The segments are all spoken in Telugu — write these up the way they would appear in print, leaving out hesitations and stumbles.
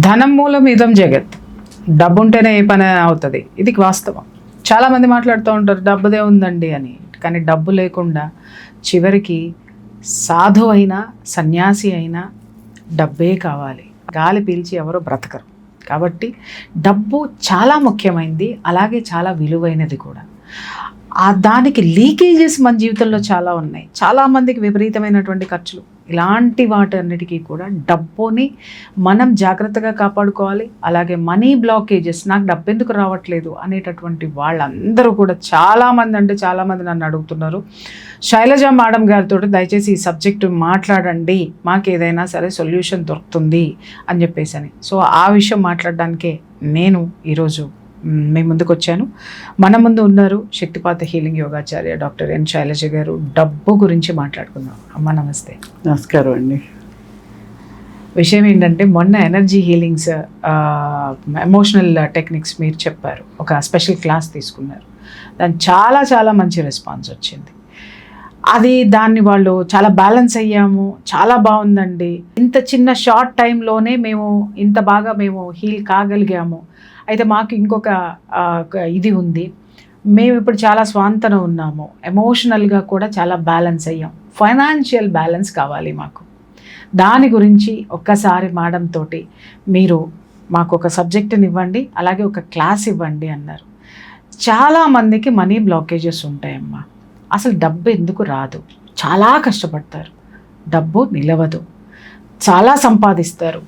ధనం మూలం ఇదం జగత్. డబ్బు ఉంటేనే ఏ పని అవుతుంది, ఇది వాస్తవం. చాలామంది మాట్లాడుతూ ఉంటారు డబ్బుదే ఉందండి అని. కానీ డబ్బు లేకుండా చివరికి సాధు అయినా సన్యాసి అయినా డబ్బే కావాలి. గాలి పీల్చి ఎవరో బ్రతకరు. కాబట్టి డబ్బు చాలా ముఖ్యమైనది, అలాగే చాలా విలువైనది కూడా. దానికి లీకేజెస్ మన జీవితంలో చాలా ఉన్నాయి. చాలామందికి విపరీతమైనటువంటి ఖర్చులు. ఇలాంటి వాటన్నిటికీ కూడా డబ్బుని మనం జాగ్రత్తగా కాపాడుకోవాలి. అలాగే మనీ బ్లాకేజెస్, నాకు డబ్బు ఎందుకు రావట్లేదు అనేటటువంటి వాళ్ళందరూ కూడా చాలామంది నన్ను అడుగుతున్నారు, శైలజ మేడం గారితో దయచేసి ఈ సబ్జెక్టు మాట్లాడండి, మాకు ఏదైనా సరే సొల్యూషన్ దొరుకుతుంది అని చెప్పేసి. సో ఆ విషయం మాట్లాడడానికే నేను ఈరోజు మీ ముందుకు వచ్చాను. మన ముందు ఉన్నారు శక్తిపాత హీలింగ్ యోగాచార్య డాక్టర్ ఎన్ శైలజ గారు. డబ్బు గురించి మాట్లాడుకుందాం. అమ్మ నమస్తే. నమస్కారం అండి. విషయం ఏంటంటే, మొన్న ఎనర్జీ హీలింగ్స్, ఎమోషనల్ టెక్నిక్స్ మీరు చెప్పారు, ఒక స్పెషల్ క్లాస్ తీసుకున్నారు. దాని చాలా మంచి రెస్పాన్స్ వచ్చింది. దాన్ని వాళ్ళు చాలా బ్యాలెన్స్ అయ్యాము, చాలా బాగుందండి, ఇంత చిన్న షార్ట్ టైంలోనే మేము ఇంత బాగా హీల్ కాగలిగాము. అయితే మాకు ఇంకొక ఇది ఉంది, మేము ఇప్పుడు చాలా స్వాంతన ఉన్నాము, ఎమోషనల్గా కూడా చాలా బ్యాలెన్స్ అయ్యాం, ఫైనాన్షియల్ బ్యాలెన్స్ కావాలి మాకు. దాని గురించి ఒక్కసారి మేడం తోటి మీరు మాకు ఒక సబ్జెక్టుని ఇవ్వండి, అలాగే ఒక క్లాస్ ఇవ్వండి అన్నారు. చాలామందికి మనీ బ్లాకేజెస్ ఉంటాయమ్మా. అసలు డబ్బు ఎందుకు రాదు? చాలా కష్టపడతారు, డబ్బు నిలవదు. చాలా సంపాదిస్తారు,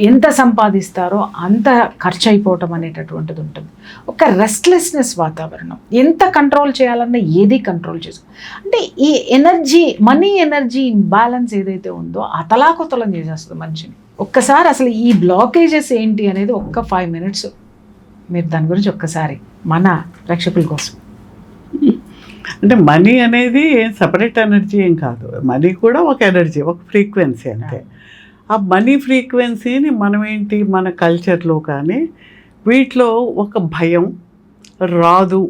ఎంత సంపాదిస్తారో అంత ఖర్చు అయిపోవటం అనేటటువంటిది ఉంటుంది. ఒక రెస్ట్లెస్నెస్ వాతావరణం. ఎంత కంట్రోల్ చేయాలన్నా ఏది కంట్రోల్ చేసుకో అంటే ఈ ఎనర్జీ, మనీ ఎనర్జీ ఇంబ్యాలెన్స్ ఏదైతే ఉందో అతలాకుతలం చేసేస్తుంది మనిషిని. ఒక్కసారి అసలు ఈ బ్లాకేజెస్ ఏంటి అనేది ఒక్క 5 minutes మీరు దాని గురించి ఒక్కసారి మన ప్రేక్షకుల కోసం. అంటే మనీ అనేది సపరేట్ ఎనర్జీ ఏం కాదు. మనీ కూడా ఒక ఎనర్జీ, ఒక ఫ్రీక్వెన్సీ అంతే. ఆ మనీ ఫ్రీక్వెన్సీని మనం మన కల్చర్లో కానీ వీటిలో ఒక భయం, రాదు,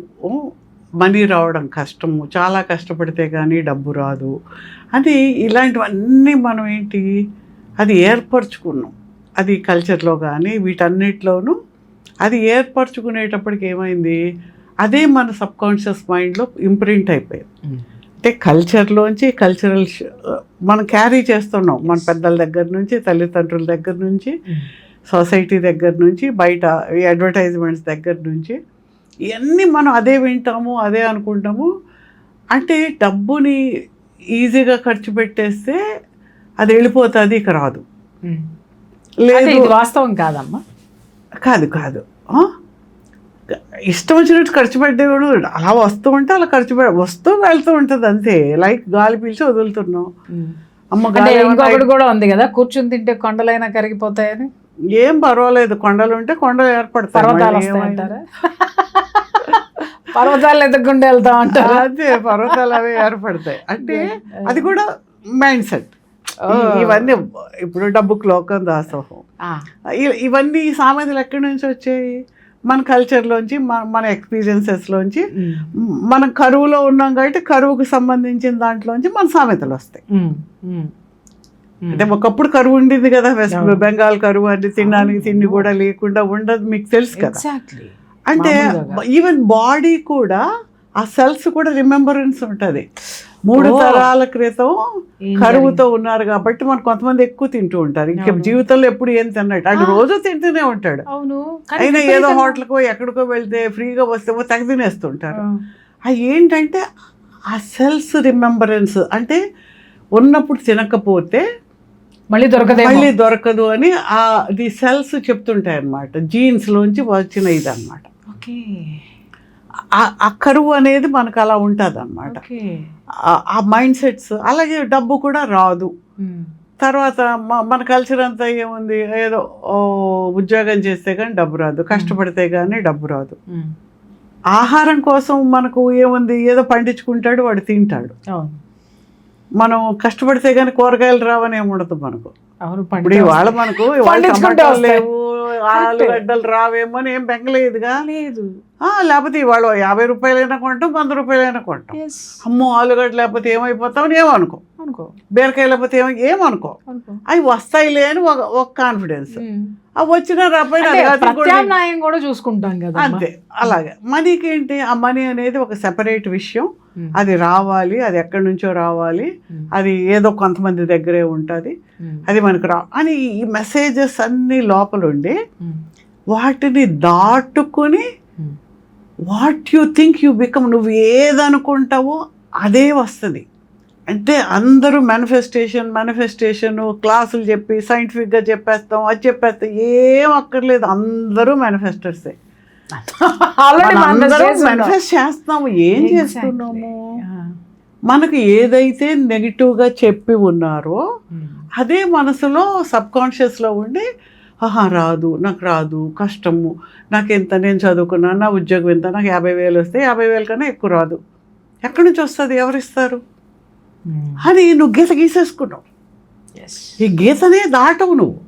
మనీ రావడం కష్టము, చాలా కష్టపడితే కానీ డబ్బు రాదు అని ఇలాంటివన్నీ మనం అది ఏర్పరచుకున్నాం. అది కల్చర్లో కానీ వీటన్నిటిలోనూ అది ఏర్పరచుకునేటప్పటికి ఏమైంది, అదే మన సబ్కాన్షియస్ మైండ్లో ఇంప్రింట్ అయిపోయింది. అంటే కల్చర్లోంచి కల్చరల్ మనం క్యారీ చేస్తున్నాం. మన పెద్దల దగ్గర నుంచి, తల్లిదండ్రుల దగ్గర నుంచి, సొసైటీ దగ్గర నుంచి, బయట అడ్వర్టైజ్మెంట్స్ దగ్గర నుంచి ఇవన్నీ మనం అదే వింటాము, అదే అనుకుంటాము. అంటే డబ్బుని ఈజీగా ఖర్చు పెట్టేస్తే అది వెళ్ళిపోతుంది, ఇక రాదు. లేదు, వాస్తవం కాదమ్మా. కాదు ఇష్టం వచ్చినట్టు ఖర్చు పెట్టేవాడు అలా వస్తూ ఉంటే అలా వస్తూ వెళ్తూ ఉంటుంది అంతే. లైక్ గాలి పీల్చి వదులుతున్నాం. ఇంకొకటి కూడా ఉంది కదా, కూర్చుని తింటే కొండలైనా కరిగిపోతాయని. ఏం పర్వాలేదు, కొండలు ఉంటే కొండలు ఏర్పడతాయి, పర్వతాలు ఎదుగుండా వెళ్తా ఉంటారు, అదే పర్వతాలు అవి ఏర్పడతాయి. అంటే అది కూడా మైండ్ సెట్. ఇవన్నీ ఇప్పుడు డబ్బుకు లోకం దాసోహం, ఇవన్నీ సామెతలు ఎక్కడి నుంచి వచ్చాయి? మన కల్చర్లోంచి, మన ఎక్స్పీరియన్సెస్లోంచి. మనం కరువులో ఉన్నాం కాబట్టి కరువుకు సంబంధించిన దాంట్లోంచి మన సామెతలు వస్తాయి. అంటే ఒకప్పుడు కరువు ఉండింది కదా, వెస్ట్ బెంగాల్ కరువు అంటే తినడానికి తిండి కూడా లేకుండా ఉండదు, మీకు తెలుసు కదా. అంటే ఈవెన్ బాడీ కూడా, ఆ సెల్స్ కూడా రిమెంబరెన్స్ ఉంటుంది. 3 తరాల క్రితం కరువుతో ఉన్నారు కాబట్టి మనం కొంతమంది ఎక్కువ తింటూ ఉంటారు. ఇంకా జీవితంలో ఎప్పుడు ఏం తిన్నట్టు అది రోజు తింటూనే ఉంటాడు. అయినా ఏదో హోటల్కో ఎక్కడికో వెళ్తే ఫ్రీగా వస్తే తెగ తినేస్తుంటారు. అది ఏంటంటే ఆ సెల్స్ రిమెంబరెన్స్. అంటే ఉన్నప్పుడు తినకపోతే మళ్ళీ దొరకదు అని అది సెల్స్ చెప్తుంటాయి అన్నమాట. జీన్స్లోంచి వచ్చిన ఇది అన్నమాట. ఆ కరువు అనేది మనకు అలా ఉంటుంది అన్నమాట. ఆ మైండ్ సెట్స్. అలాగే డబ్బు కూడా రాదు. తర్వాత మన కల్చర్ అంతా ఏముంది, ఏదో ఉద్యోగం చేస్తే కానీ డబ్బు రాదు, కష్టపడితే కానీ డబ్బు రాదు. ఆహారం కోసం మనకు ఏముంది, ఏదో పండించుకుంటాడు వాడు తింటాడు. మనం కష్టపడితే కానీ కూరగాయలు రావని ఏముండదు మనకు. ఇప్పుడు ఇవాళ మనకు టమాటాలు లేవు, ఆలుగడ్డలు రావేమో అని ఏం బెంగలేదుగా. లేదు, లేకపోతే ఇవాళ 50 రూపాయలైనా కొంటాం, 100 రూపాయలైనా కొంటాం. అమ్మో ఆలుగడ్డ లేకపోతే ఏమైపోతామని ఏమనుకో, బీరకాయ లేకపోతే ఏమనుకో, అవి వస్తాయిలే అని ఒక కాన్ఫిడెన్స్. అవి వచ్చినా ప్రత్యామ్నాయం కూడా చూసుకుంటాం కదా. అంతే. అలాగే మనీకి ఏంటి, ఆ మనీ అనేది ఒక సెపరేట్ విషయం. అది రావాలి, అది ఎక్కడి నుంచో రావాలి, అది ఏదో కొంతమంది దగ్గరే ఉంటుంది, అది మనకు అని ఈ మెసేజెస్ అన్నీ లోపలుండి వాటిని దాటుకుని what you think you become, నువ్వు ఏదనుకుంటావో అదే వస్తుంది. అంటే అందరూ మేనిఫెస్టేషన్ క్లాసులు చెప్పి సైంటిఫిక్గా చెప్పేస్తాం, అది చెప్పేస్తాం, ఏం అక్కర్లేదు. అందరూ మేనిఫెస్టర్సే. మేనిఫెస్ట్ చేస్తాము. ఏం చేస్తున్నాము? మనకు ఏదైతే నెగిటివ్గా చెప్పి ఉన్నారో అదే మనసులో సబ్కాన్షియస్లో ఉండి, రాదు, నాకు రాదు, కష్టము, నాకు ఎంత, నేను చదువుకున్నా, నా ఉద్యోగం ఎంత, నాకు 50,000 వస్తే 50,000 కన్నా ఎక్కువ రాదు, ఎక్కడి నుంచి వస్తుంది, ఎవరిస్తారు అని నువ్వు గీత గీసేసుకున్నావు. ఈ గీతనే దాటవు నువ్వు.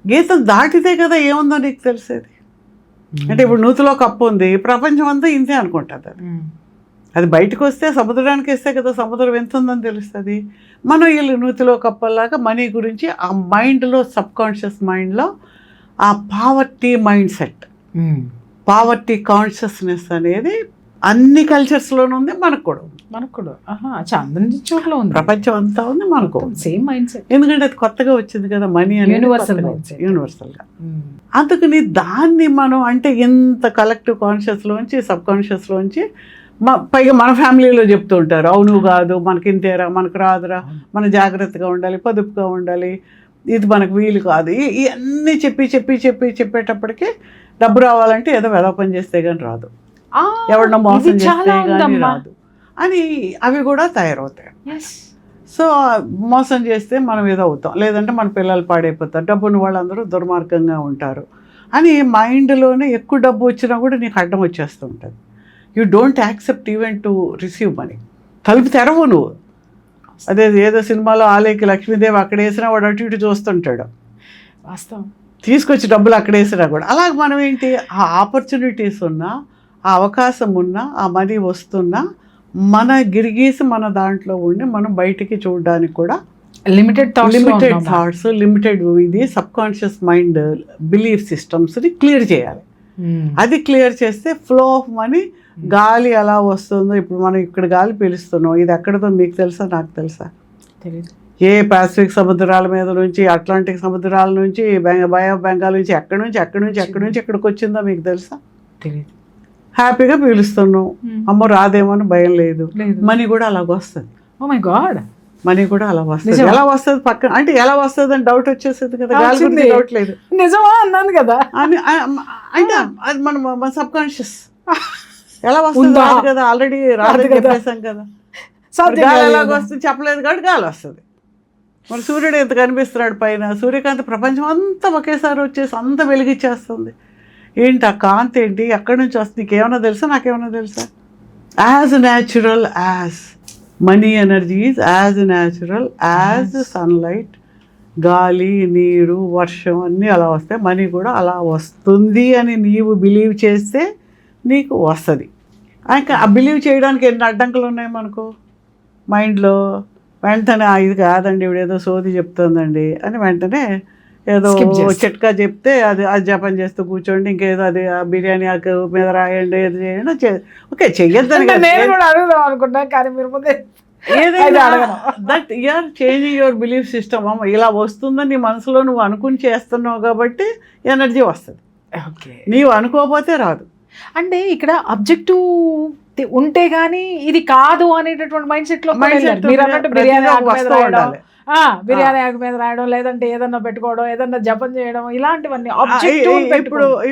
గీత దాటితే కదా ఏముందో నీకు తెలిసేది. అంటే ఇప్పుడు నూతిలో కప్పు ఉంది, ప్రపంచం అంతా ఇంతే అనుకుంటుంది. అది బయటకు వస్తే సముద్రానికి వేస్తే కదా సముద్రం ఎంత ఉందని తెలుస్తుంది. మనం వీళ్ళు నూతిలో కప్పల్లాగా మనీ గురించి ఆ మైండ్లో, సబ్కాన్షియస్ మైండ్లో ఆ poverty mind set, poverty consciousness అనేది అన్ని కల్చర్స్లోనూ ఉంది, మనకు కూడా ఉంది. అందరి చోట్ల ఉంది, ప్రపంచం అంతా ఉంది, మనకు సేమ్ మైండ్ సెట్. ఎందుకంటే అది కొత్తగా వచ్చింది కదా మనీ అనేది, యూనివర్సల్గా. అందుకని దాన్ని మనం అంటే ఇంత కలెక్టివ్ కాన్షియస్లోంచి, సబ్కాన్షియస్లోంచి పైగా మన ఫ్యామిలీలో చెప్తూ ఉంటారు, అవును కాదు, మనకి ఇంతేరా, మనకు రాదురా, మనం జాగ్రత్తగా ఉండాలి, పొదుపుగా ఉండాలి, ఇది మనకు వీలు కాదు, ఇవన్నీ చెప్పేటప్పటికి డబ్బు రావాలంటే ఏదో వెధవ పని చేస్తే కానీ రాదు, ఎవరినో మోసం చేస్తే కానీ రాదు అని అవి కూడా తయారవుతాయి. సో మోసం చేస్తే మనం ఏదో అవుతాం, లేదంటే మన పిల్లలు పాడైపోతారు, డబ్బున్న వాళ్ళందరూ దుర్మార్గంగా ఉంటారు అని మైండ్లోనే ఎక్కువ డబ్బు వచ్చినా కూడా నీకు అడ్డం వచ్చేస్తూ ఉంటుంది. You don't accept even to receive money. తలుపు తెరవు నువ్వు. అదే ఏదో సినిమాలో ఆలేకి లక్ష్మీదేవి అక్కడ వేసినా వాడు అటు ఇటు చూస్తుంటాడు, వాస్తవం. తీసుకొచ్చి డబ్బులు అక్కడ వేసినా కూడా. అలాగే మనం ఏంటి, ఆ ఆపర్చునిటీస్ ఉన్నా, ఆ అవకాశం ఉన్నా, ఆ మనీ వస్తున్నా, మన గిరిగీసి మన దాంట్లో ఉండి మనం బయటికి చూడడానికి కూడా లిమిటెడ్ థాట్స్, లిమిటెడ్ ఇది సబ్కాన్షియస్ మైండ్ బిలీఫ్ సిస్టమ్స్ని క్లియర్ చేయాలి. అది క్లియర్ చేస్తే ఫ్లో ఆఫ్ మనీ, గాలి ఎలా వస్తుందో, ఇప్పుడు మనం ఇక్కడ గాలి పీలుస్తున్నాం, ఇది ఎక్కడితో మీకు తెలుసా, నాకు తెలుసా? ఏ పాసిఫిక్ సముద్రాల మీద నుంచి, అట్లాంటిక్ సముద్రాల నుంచి, బే ఆఫ్ బెంగాల్ నుంచి, ఎక్కడి నుంచి ఎక్కడికి వచ్చిందో మీకు తెలుసా? తెలియదు. హ్యాపీగా పీలుస్తున్నాం, అమ్మో రాదేమో అని భయం లేదు. మనీ కూడా అలాగ వస్తుంది. ఓ మై గాడ్, మనీ కూడా అలా వస్తుంది. ఎలా వస్తుంది పక్కన అంటే ఎలా వస్తుంది అని డౌట్ వచ్చేస్తుంది కదా, గాలి గురించి డౌట్ లేదు. నిజమా అన్నాను కదా అని అంటే అది మన సబ్ కాన్షియస్ ఎలా వస్తుంది కదా, ఆల్రెడీ రాదని చెప్పేసాం కదా. గాలి ఎలాగ వస్తుంది చెప్పలేదు కాబట్టి గాలి వస్తుంది. మరి సూర్యుడు ఎంత కనిపిస్తున్నాడు పైన, సూర్యకాంతి ప్రపంచం అంతా ఒకేసారి వచ్చేసి అంత వెలిగిచ్చేస్తుంది. ఏంటి ఆ కాంతి ఏంటి, ఎక్కడి నుంచి వస్తుంది, నీకేమైనా తెలుసా, నాకేమైనా తెలుసా? As natural as money energy is as natural as sunlight. గాలి, నీరు, వర్షం అన్నీ అలా వస్తాయి, మనీ కూడా అలా వస్తుంది అని నీవు బిలీవ్ చేస్తే నీకు వస్తుంది. ఇంకా ఆ బిలీవ్ చేయడానికి ఎన్ని అడ్డంకులు ఉన్నాయి మనకు మైండ్లో. వెంటనే ఇది కాదండి, ఇప్పుడు ఏదో సోది చెప్తుందండి అని వెంటనే ఏదో చిట్కా చెప్తే అది జపం చేస్తూ కూర్చోండి, ఇంకేదో అది బిర్యానీ ఆకు మీద రాయండి, ఏది చేయండి, ఓకే చెయ్యొద్దని అడుగుదాం అనుకుంటా, కానీ మీరు ఏదైనా that you're changing your belief system. అమ్మ ఇలా వస్తుందని నీ మనసులో నువ్వు అనుకుని చేస్తున్నావు కాబట్టి ఎనర్జీ వస్తుంది. నీవు అనుకోకపోతే రాదు. అంటే ఇక్కడ ఆబ్జెక్టివ్ ఉంటే గానీ ఇది కాదు అనేటటువంటి మైండ్ సెట్ లో మీరు అన్నట్టు బిర్యానీ ఆకు మీద రాయడం, లేదంటే ఏదన్నా పెట్టుకోవడం, ఏదన్నా జపం చేయడం, ఇలాంటివన్నీ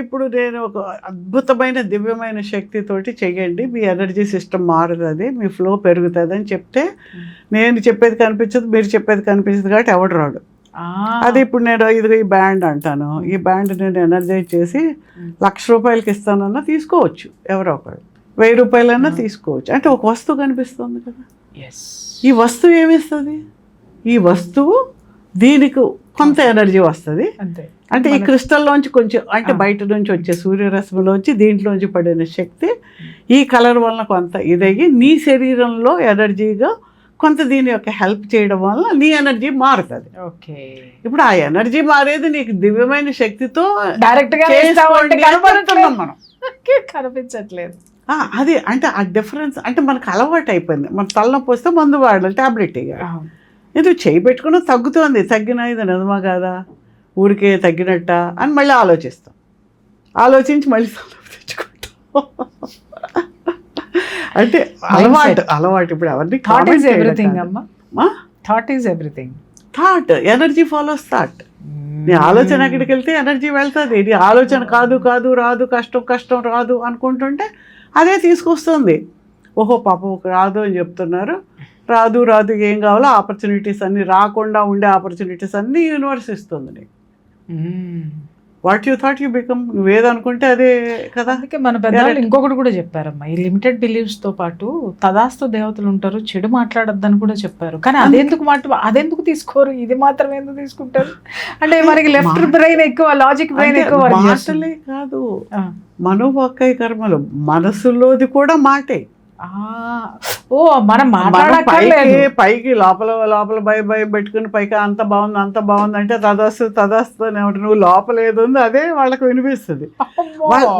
ఇప్పుడు నేను ఒక అద్భుతమైన దివ్యమైన శక్తితోటి చెయ్యండి, మీ ఎనర్జీ సిస్టమ్ మారుతుంది, మీ ఫ్లో పెరుగుతుంది అని చెప్తే నేను చెప్పేది కనిపించదు, మీరు చెప్పేది కనిపించదు కాబట్టి ఎవడు రాడు. అది ఇప్పుడు నేను ఇదిగో ఈ బ్యాండ్ అంటాను, ఈ బ్యాండ్ నేను ఎనర్జైజ్ చేసి 1,00,000 రూపాయలకి ఇస్తానన్నా తీసుకోవచ్చు, ఎవరో ఒకరు 1,000 రూపాయలన్నా తీసుకోవచ్చు. అంటే ఒక వస్తువు కనిపిస్తుంది కదా. ఈ వస్తువు ఏమిస్తుంది? ఈ వస్తువు దీనికి కొంత ఎనర్జీ వస్తుంది. అంతే. అంటే ఈ క్రిస్టల్లోంచి కొంచెం అంటే బయట నుంచి వచ్చే సూర్యరశ్మిలోంచి దీంట్లోంచి పడిన శక్తి ఈ కలర్ వలన కొంత ఇదయ్యి నీ శరీరంలో ఎనర్జీగా కొంత దీని యొక్క హెల్ప్ చేయడం వల్ల నీ ఎనర్జీ మారుతుంది. ఓకే. ఇప్పుడు ఆ ఎనర్జీ మారేది నీకు దివ్యమైన శక్తితో డైరెక్ట్ గా కనబడుతున్నాం మనం. కనిపించట్లేదు. అది అంటే ఆ డిఫరెన్స్ అంటే మనకు అలవాటు అయిపోయింది. మన తలనొప్పి వస్తే మందు వాడాలి, టాబ్లెట్ ఇవ్వాలి. ఇది చేయి పెట్టుకున్నా తగ్గుతుంది, తగ్గిన ఇది నిజమా కాదా, ఊరికే తగ్గినట్ట అని మళ్ళీ ఆలోచిస్తాం. ఆలోచించి మళ్ళీ తలనొప్పి తెచ్చుకుంటాం. అంటే అలవాటు ఇప్పుడు ఎవరిని థాట్ ఈజ్ ఎవ్రీథింగ్ అమ్మా. Thought is everything. Thought energy follows thought. నీ ఆలోచన ఎక్కడికి వెళ్తే ఎనర్జీ వెళ్తుంది. నీ ఆలోచన కాదు రాదు, కష్టం రాదు అనుకుంటుంటే అదే తీసుకొస్తుంది. ఓహో పాపం రాదు అని చెప్తున్నారు, రాదు ఏం కావాలో ఆపర్చునిటీస్ అన్ని రాకుండా ఉండే ఆపర్చునిటీస్ అన్ని యూనివర్స్ ఇస్తుంది నీకు. What you thought you become. నువ్వేదనుకుంటే అదే కదా. అందుకే మన పెద్దవాళ్ళు ఇంకొకటి కూడా చెప్పారమ్మా, ఈ లిమిటెడ్ బిలీవ్స్తో పాటు తదాస్తు దేవతలు ఉంటారు, చెడు మాట్లాడొద్దని కూడా చెప్పారు. కానీ అదెందుకు తీసుకోరు, ఇది మాత్రం ఎందుకు తీసుకుంటారు అంటే మనకి లెఫ్ట్ బ్రెయిన్ ఎక్కువ, లాజిక్ బ్రెయిన్ ఎక్కువ. మాటలే కాదు, మనోవాక్కాయ కర్మలు, మనసులోది కూడా మాటే. ఓ మనం పైకి లోపల భయం పెట్టుకుని పైకి అంత బాగుంది అంటే తదాస్తు అని ఏమంటారు. నువ్వు లోపల ఏది ఉందో అదే వాళ్ళకి వినిపిస్తుంది.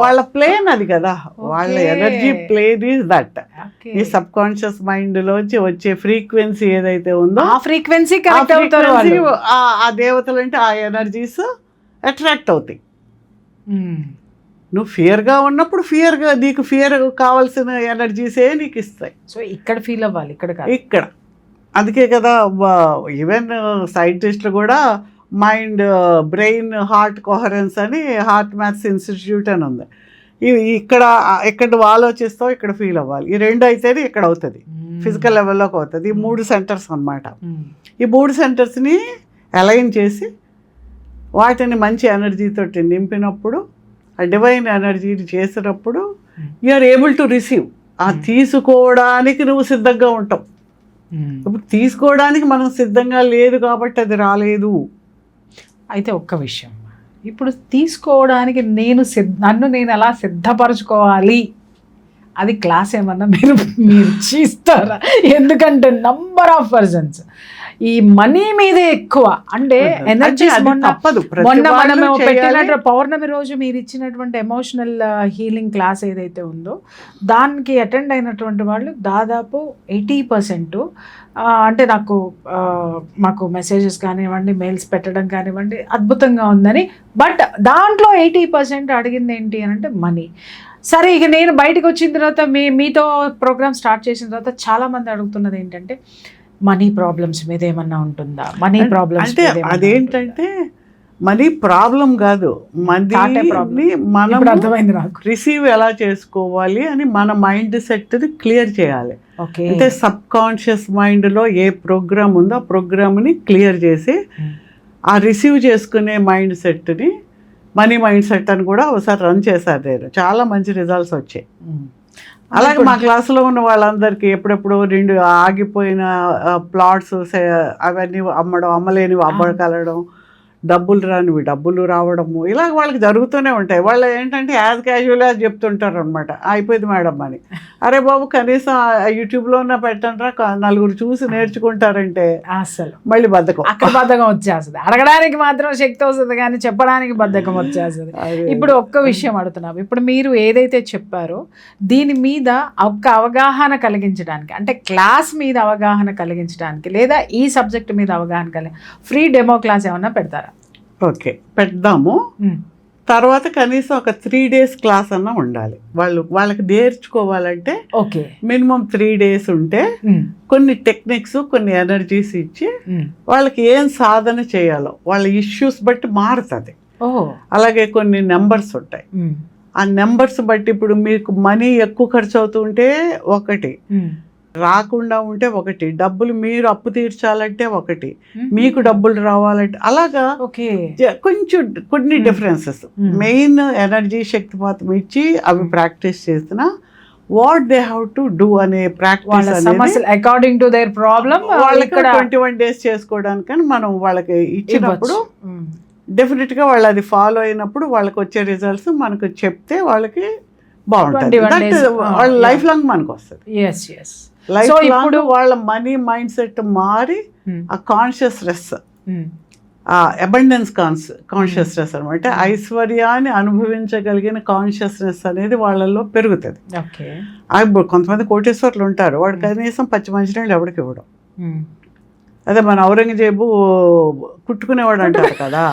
వాళ్ళ ప్లేన్ అది కదా, వాళ్ళ ఎనర్జీ ప్లేన్ ఈజ్ దట్. ఈ సబ్ కాన్షియస్ మైండ్ లోంచి వచ్చే ఫ్రీక్వెన్సీ ఏదైతే ఉందో ఆ ఫ్రీక్వెన్సీ ఆ దేవతలు అంటే ఆ ఎనర్జీస్ అట్రాక్ట్ అవుతాయి. నువ్వు ఫియర్గా ఉన్నప్పుడు నీకు ఫియర్ కావాల్సిన ఎనర్జీసే నీకు ఇస్తాయి. సో ఇక్కడ ఫీల్ అవ్వాలి, ఇక్కడ. అందుకే కదా ఈవెన్ సైంటిస్టులు కూడా మైండ్, బ్రెయిన్, హార్ట్ కోహరెన్స్ అని హార్ట్ మ్యాథ్స్ ఇన్స్టిట్యూట్ అని ఉంది. ఇక్కడ ఆలోచిస్తావు, ఇక్కడ ఫీల్ అవ్వాలి. ఈ రెండు అయితేనే ఇక్కడ అవుతుంది, ఫిజికల్ లెవెల్లోకి అవుతుంది. ఈ 3 సెంటర్స్ అన్నమాట. ఈ 3 సెంటర్స్ని అలైన్ చేసి వాటిని మంచి ఎనర్జీతోటి నింపినప్పుడు, ఆ డివైన్ ఎనర్జీని చేసినప్పుడు you are able to receive. ఆ తీసుకోవడానికి నువ్వు సిద్ధంగా ఉంటావు. ఇప్పుడు తీసుకోవడానికి మనం సిద్ధంగా లేదు కాబట్టి అది రాలేదు. అయితే ఒక్క విషయం, ఇప్పుడు తీసుకోవడానికి నన్ను నేను ఎలా సిద్ధపరచుకోవాలి, అది క్లాస్ ఏమన్నా మీరు ఇస్తారా? ఎందుకంటే నంబర్ ఆఫ్ పర్సన్స్ ఈ మనీ మీదే ఎక్కువ, అంటే ఎనర్జీ. మొన్న మనం పెట్టినట్టు పౌర్ణమి రోజు మీరు ఇచ్చినటువంటి ఎమోషనల్ హీలింగ్ క్లాస్ ఏదైతే ఉందో దానికి అటెండ్ అయినటువంటి వాళ్ళు దాదాపు 80% అంటే మాకు మెసేజెస్ కానివ్వండి, మెయిల్స్ పెట్టడం కానివ్వండి, అద్భుతంగా ఉందని. బట్ దాంట్లో 80% అడిగింది ఏంటి అని అంటే మనీ. సరే, ఇక నేను బయటకు వచ్చిన తర్వాత మీతో ప్రోగ్రామ్ స్టార్ట్ చేసిన తర్వాత చాలామంది అడుగుతున్నది ఏంటంటే మనీ ప్రాబ్లమ్స్ మీద ఏమన్నా ఉంటుందా, మనీ ప్రాబ్లమ్స్. అంటే అదేంటంటే మనీ ప్రాబ్లం కాదు, మనం అర్థమైంది నాకు. రిసీవ్ ఎలా చేసుకోవాలి అని మన మైండ్ సెట్ని క్లియర్ చేయాలి. అంటే సబ్ కాన్షియస్ మైండ్లో ఏ ప్రోగ్రామ్ ఉందో ఆ ప్రోగ్రామ్ని క్లియర్ చేసి ఆ రిసీవ్ చేసుకునే మైండ్ సెట్ని మనీ మైండ్ సెట్ అని కూడా ఒకసారి రన్ చేశారు. నేను చాలా మంచి రిజల్ట్స్ వచ్చాయి. అలాగే మా క్లాసులో ఉన్న వాళ్ళందరికీ ఎప్పుడెప్పుడు 2 ఆగిపోయిన ప్లాట్స్ అవన్నీ అమ్మలేనివి అమ్మకలడం, డబ్బులు రావడము, ఇలాగ వాళ్ళకి జరుగుతూనే ఉంటాయి. వాళ్ళు ఏంటంటే యాజ్ క్యాజువల్గా చెప్తుంటారు అనమాట, అయిపోయింది మేడం అని. అరే బాబు, కనీసం యూట్యూబ్లో ఉన్న పెట్టండ్రా, 4 చూసి నేర్చుకుంటారంటే అసలు మళ్ళీ బద్ధకం వచ్చేస్తుంది. అడగడానికి మాత్రం శక్తి వస్తుంది కానీ చెప్పడానికి బద్ధకం వచ్చేస్తుంది. ఇప్పుడు ఒక్క విషయం అడుగుతున్నాం, ఇప్పుడు మీరు ఏదైతే చెప్పారో దీని మీద ఒక్క అవగాహన కలిగించడానికి, అంటే క్లాస్ మీద అవగాహన కలిగించడానికి, లేదా ఈ సబ్జెక్ట్ మీద అవగాహన ఫ్రీ డెమో క్లాస్ ఏమన్నా పెడతారా? ఓకే, పెడదాము. తర్వాత కనీసం ఒక 3 days క్లాస్ అన్నా ఉండాలి. వాళ్ళకి నేర్చుకోవాలంటే ఓకే మినిమం 3 days ఉంటే కొన్ని టెక్నిక్స్, కొన్ని ఎనర్జీస్ ఇచ్చి వాళ్ళకి ఏం సాధన చేయాలో వాళ్ళ ఇష్యూస్ బట్టి మారుతుంది. అలాగే కొన్ని నెంబర్స్ ఉంటాయి, ఆ నెంబర్స్ బట్టి ఇప్పుడు మీకు మనీ ఎక్కువ ఖర్చు అవుతుంటే ఒకటి, రాకుండా ఉంటే ఒకటి, డబ్బులు మీరు అప్పు తీర్చాలంటే ఒకటి, మీకు డబ్బులు రావాలంటే అలాగా కొన్ని డిఫరెన్సెస్. మెయిన్ ఎనర్జీ శక్తిపాతం ఇచ్చి అవి ప్రాక్టీస్ చేసిన what they have to do అనే ప్రాక్టీస్ వాళ్ళ అనేది సమస్యలు అకార్డింగ్ టు దేర్ ప్రాబ్లం వాళ్ళకి 21 days చేసుకోవడానికి మనం వాళ్ళకి ఇచ్చినప్పుడు డెఫినెట్గా వాళ్ళు అది ఫాలో అయినప్పుడు వాళ్ళకి వచ్చే రిజల్ట్స్ మనకు చెప్తే వాళ్ళకి బాగుంటుంది. 21 days, వాళ్ళ లైఫ్ లాంగ్ మనకు వస్తుంది. ఎస్ ఎస్ లైఫ్ లాంగ్ వాళ్ళ మనీ మైండ్ సెట్ మారి ఆ కాన్షియస్నెస్, ఆ అబండెన్స్ కాన్షియస్నెస్ అనమాట, ఐశ్వర్యాన్ని అనుభవించగలిగిన కాన్షియస్నెస్ అనేది వాళ్ళల్లో పెరుగుతుంది. ఓకే. ఇప్పుడు కొంతమంది కోటేశ్వర్లు ఉంటారు, వాడు కనీసం పచ్చి మంచినీళ్ళు ఎవరికి ఇవ్వడం. అదే మన ఔరంగజేబు కుట్టుకునేవాడు అంటారు కదా,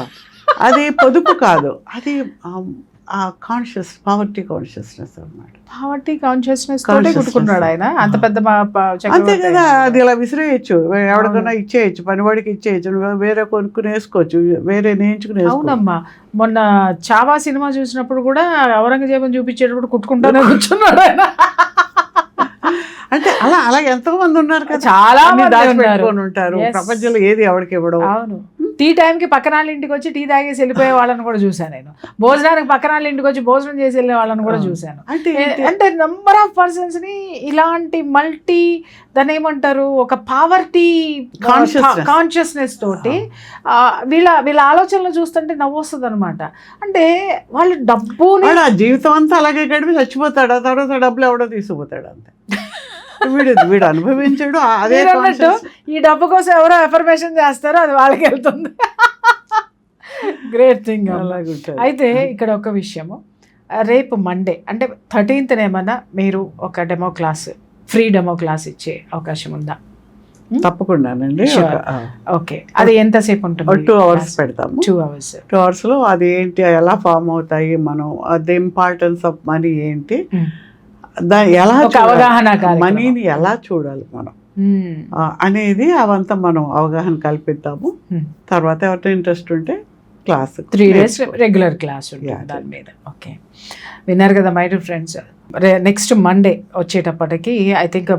అది పొదుపు కాదు, అది ఆ పావర్టీ కాన్షియస్నెస్ అనమాట. పావర్టీ కాన్షియస్నెస్ తోటే కుట్టుకున్నాడు ఆయన, అంత పెద్ద అంతే కదా. అది ఇలా విసిరేయచ్చు, ఎవరికైనా ఇచ్చేయచ్చు, పనివాడికి ఇచ్చేయచ్చు, వేరే కొనుక్కుని వేసుకోవచ్చు, వేరే నేయించుకుని. అవునమ్మా, మొన్న చావా సినిమా చూసినప్పుడు కూడా ఔరంగజేబుని చూపించేటప్పుడు కుట్టుకుంటానే కూర్చున్నాడు ఆయన. అంటే అలా అలా ఎంతో మంది ఉన్నారు కదా, చాలా దాచిపెట్టుకొని ఉంటారు ప్రపంచంలో, ఏది ఎవరికి ఇవ్వడం. అవును, టీ టైంకి పక్కన వాళ్ళ ఇంటికి వచ్చి టీ తాగేసి వెళ్ళిపోయే వాళ్ళని కూడా చూశాను నేను. భోజనానికి పక్కన వాళ్ళ ఇంటికి వచ్చి భోజనం చేసి వెళ్ళే వాళ్ళని కూడా చూశాను. అంటే నెంబర్ ఆఫ్ పర్సన్స్ ని ఇలాంటి మల్టీ, దాన్ని ఏమంటారు, ఒక పావర్టీ కాన్షియస్నెస్ తోటి వీళ్ళ ఆలోచనలు చూస్తుంటే నవ్వు వస్తుంది అనమాట. అంటే వాళ్ళు డబ్బుని జీవితం అంతా అలాగే గడిపి చచ్చిపోతాడు, ఆ తర్వాత డబ్బులు ఎవడో తీసుకుపోతాడు, అంతే. వీడు అనుభవించాడు అదే అన్నట్టు. ఈ డబ్బు కోసం ఎవరో ఎఫర్మేషన్ చేస్తారో అది వాళ్ళకి వెళ్తుంది. Great thing. అయితే ఇక్కడ ఒక విషయము, రేపు మండే అంటే 13th ఏమన్నా మీరు ఒక demo class, free demo class ఇచ్చే అవకాశం ఉందా? తప్పకుండానండి. ఓకే, అది ఎంతసేపు ఉంటుంది? 2 hours పెడతాము. 2 hours. 2 hours లో అది ఏంటి, ఎలా ఫామ్ అవుతాయి, మనం ది ఇంపార్టెన్స్ ఆఫ్ మనీ ఏంటి, దాని ఎలా అవగాహన, మనీని ఎలా చూడాలి మనం అనేది అవంతా మనం అవగాహన కల్పిద్దాము. తర్వాత ఎవరితో ఇంట్రెస్ట్ ఉంటే క్లాస్ 3 days రెగ్యులర్ క్లాస్ ఉంటుంది దాని మీద. ఓకే, విన్నారు కదా my dear friends. Next Monday వచ్చేటప్పటికి ఐ థింక్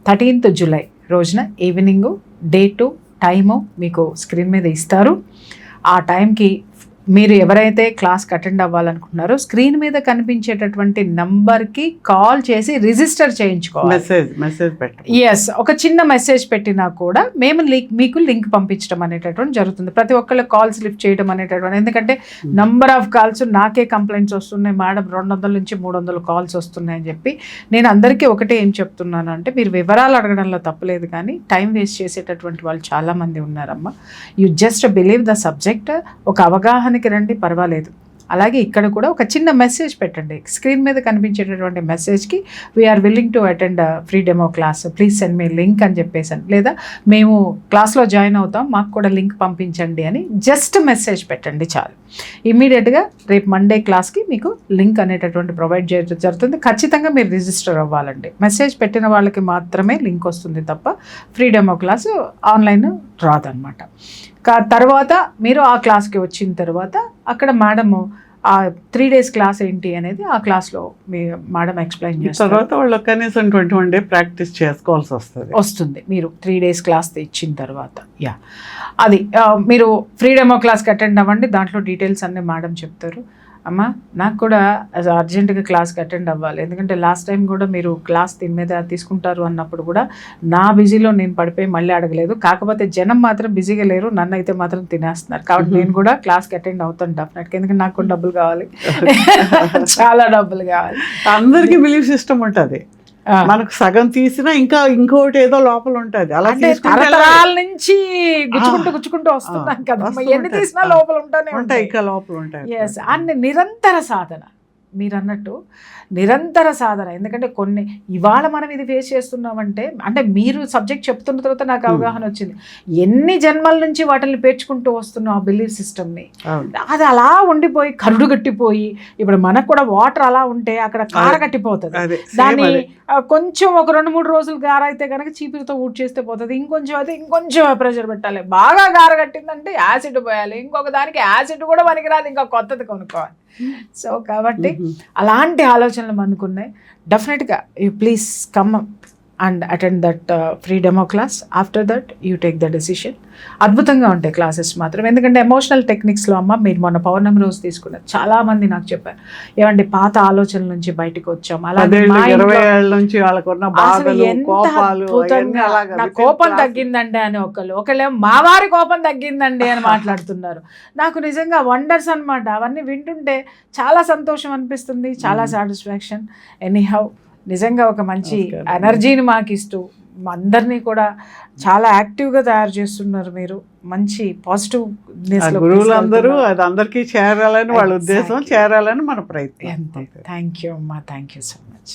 13th July రోజున ఈవినింగ్ డేటు టైము మీకు స్క్రీన్ మీద ఇస్తారు. ఆ టైంకి మీరు ఎవరైతే క్లాస్కి అటెండ్ అవ్వాలనుకుంటున్నారో స్క్రీన్ మీద కనిపించేటటువంటి నంబర్కి కాల్ చేసి రిజిస్టర్ చేయించుకోవాలి. మెసేజ్ ఎస్, ఒక చిన్న మెసేజ్ పెట్టినా కూడా మేము మీకు లింక్ పంపించడం అనేటటువంటి జరుగుతుంది. ప్రతి ఒక్కళ్ళు కాల్స్ లిఫ్ట్ చేయడం అనేటటువంటి, ఎందుకంటే నంబర్ ఆఫ్ కాల్స్ నాకే కంప్లైంట్స్ వస్తున్నాయి మేడం, 200 నుంచి 300 కాల్స్ వస్తున్నాయని చెప్పి. నేను అందరికీ ఒకటే ఏం చెప్తున్నాను అంటే, మీరు వివరాలు అడగడంలో తప్పలేదు, కానీ టైం వేస్ట్ చేసేటటువంటి వాళ్ళు చాలామంది ఉన్నారమ్మా. You just believe the subject, ఒక అవగాహనకి రండి, పర్వాలేదు. అలాగే ఇక్కడ కూడా ఒక చిన్న మెసేజ్ పెట్టండి, స్క్రీన్ మీద కనిపించేటటువంటి మెసేజ్కి we are willing to attend free demo class, please send మీ లింక్ అని చెప్పేసాను, లేదా మేము క్లాస్లో జాయిన్ అవుతాం మాకు కూడా లింక్ పంపించండి అని జస్ట్ మెసేజ్ పెట్టండి చాలు. ఇమ్మీడియట్గా రేపు మండే క్లాస్కి మీకు లింక్ అనేటటువంటి ప్రొవైడ్ చేయడం జరుగుతుంది. ఖచ్చితంగా మీరు రిజిస్టర్ అవ్వాలండి. మెసేజ్ పెట్టిన వాళ్ళకి మాత్రమే లింక్ వస్తుంది తప్ప ఫ్రీ డెమో క్లాసు ఆన్లైన్ రాదనమాట. తర్వాత మీరు ఆ క్లాస్కి వచ్చిన తర్వాత అక్కడ మేడము ఆ 3 days క్లాస్ ఏంటి అనేది ఆ క్లాస్లో మీ మేడం ఎక్స్ప్లెయిన్ చేస్తారు. తర్వాత వాళ్ళు కనీసం 21 days ప్రాక్టీస్ చేసుకోవాల్సి వస్తుంది మీరు 3 days క్లాస్ ఇచ్చిన తర్వాత. అది మీరు ఫ్రీ డెమో క్లాస్కి అటెండ్ అవ్వండి, దాంట్లో డీటెయిల్స్ అన్నీ మేడం చెప్తారు. అమ్మ నాకు కూడా అర్జెంటుగా క్లాస్కి అటెండ్ అవ్వాలి, ఎందుకంటే లాస్ట్ టైం కూడా మీరు క్లాస్ దీని మీద తీసుకుంటారు అన్నప్పుడు కూడా నా బిజీలో నేను పడిపోయి మళ్ళీ అడగలేదు. కాకపోతే జనం మాత్రం బిజీగా లేరు, నన్ను అయితే మాత్రం తినేస్తున్నారు. కాబట్టి నేను కూడా క్లాస్కి అటెండ్ అవుతాను డెఫినెట్గా, ఎందుకంటే నాకు కూడా డబ్బులు కావాలి, చాలా డబ్బులు కావాలి. అందరికీ బిలీఫ్ సిస్టమ్ ఉంటుంది, మనకు సగం తీసినా ఇంకా ఇంకోటి ఏదో లోపల ఉంటుంది. అలా తరతరాల నుంచి గుచ్చుకుంటూ వస్తున్నాం కదా, ఎన్ని తీసినా లోపల ఉంటాయి, ఇంకా లోపల ఉంటాయి. ఎస్, అన్ని నిరంతర సాధన, మీరు అన్నట్టు నిరంతర సాధన. ఎందుకంటే కొన్ని ఇవాళ మనం ఇది ఫేస్ చేస్తున్నామంటే, అంటే మీరు సబ్జెక్ట్ చెప్తున్న తర్వాత నాకు అవగాహన వచ్చింది, ఎన్ని జన్మల నుంచి వాటిని పేర్చుకుంటూ వస్తున్నాం ఆ బిలీఫ్ సిస్టమ్ని. అది అలా ఉండిపోయి కరుడు గట్టిపోయి, ఇప్పుడు మనకు కూడా వాటర్ అలా ఉంటే అక్కడ కార కట్టిపోతుంది, దాన్ని కొంచెం ఒక 2-3 రోజులు గారైతే కనుక చీపురుతో ఊడ్ చేస్తే పోతుంది, ఇంకొంచెం అయితే ఇంకొంచెం ప్రెషర్ పెట్టాలి, బాగా గార కట్టిందంటే యాసిడ్ పోయాలి, ఇంకొక దానికి యాసిడ్ కూడా పనికిరాదు, ఇంకా కొత్తది కొనుక్కోవాలి. సో కాబట్టి అలాంటి ఆలోచనలు మనకున్నాయి. డెఫినెట్గా you please come and attend that free demo class. After that you take the decision. అద్భుతంగా ఉంటాయి క్లాసెస్ మాత్రం. ఎందుకంటే ఎమోషనల్ టెక్నిక్స్లో అమ్మ మీరు మొన్న పౌర్ణమి రోజు తీసుకున్నారు, చాలామంది నాకు చెప్పారు ఏమండి పాత ఆలోచనల నుంచి బయటకు వచ్చాం, అలాగే మా 20 ఇంట్లో ఏళ్ళ నుంచి వాళ్ళకున్న అసలు బాధలు ఎంత కోపాలు అద్భుతంగా అవన్నీ అలాగా నా within కోపం class. తగ్గిందండి అని ఒకళ్ళేమో మా వారి కోపం తగ్గిందండి అని మాట్లాడుతున్నారు. నాకు నిజంగా వండర్స్ అన్నమాట. అవన్నీ వింటుంటే చాలా సంతోషం అనిపిస్తుంది, చాలా సాటిస్ఫాక్షన్. ఎనీహౌ నిజంగా ఒక మంచి నమస్కారం. ఎనర్జీని మాకు ఇస్తూ అందరినీ కూడా చాలా యాక్టివ్గా తయారు చేస్తున్నారు మీరు. మంచి పాజిటివ్ ఆ గురువులందరూ అది అందరికీ చేరాలని వాళ్ళ ఉద్దేశం, చేరాలని మన ప్రయత్నం. థ్యాంక్ యూ అమ్మా, థ్యాంక్ యూ సో మచ్.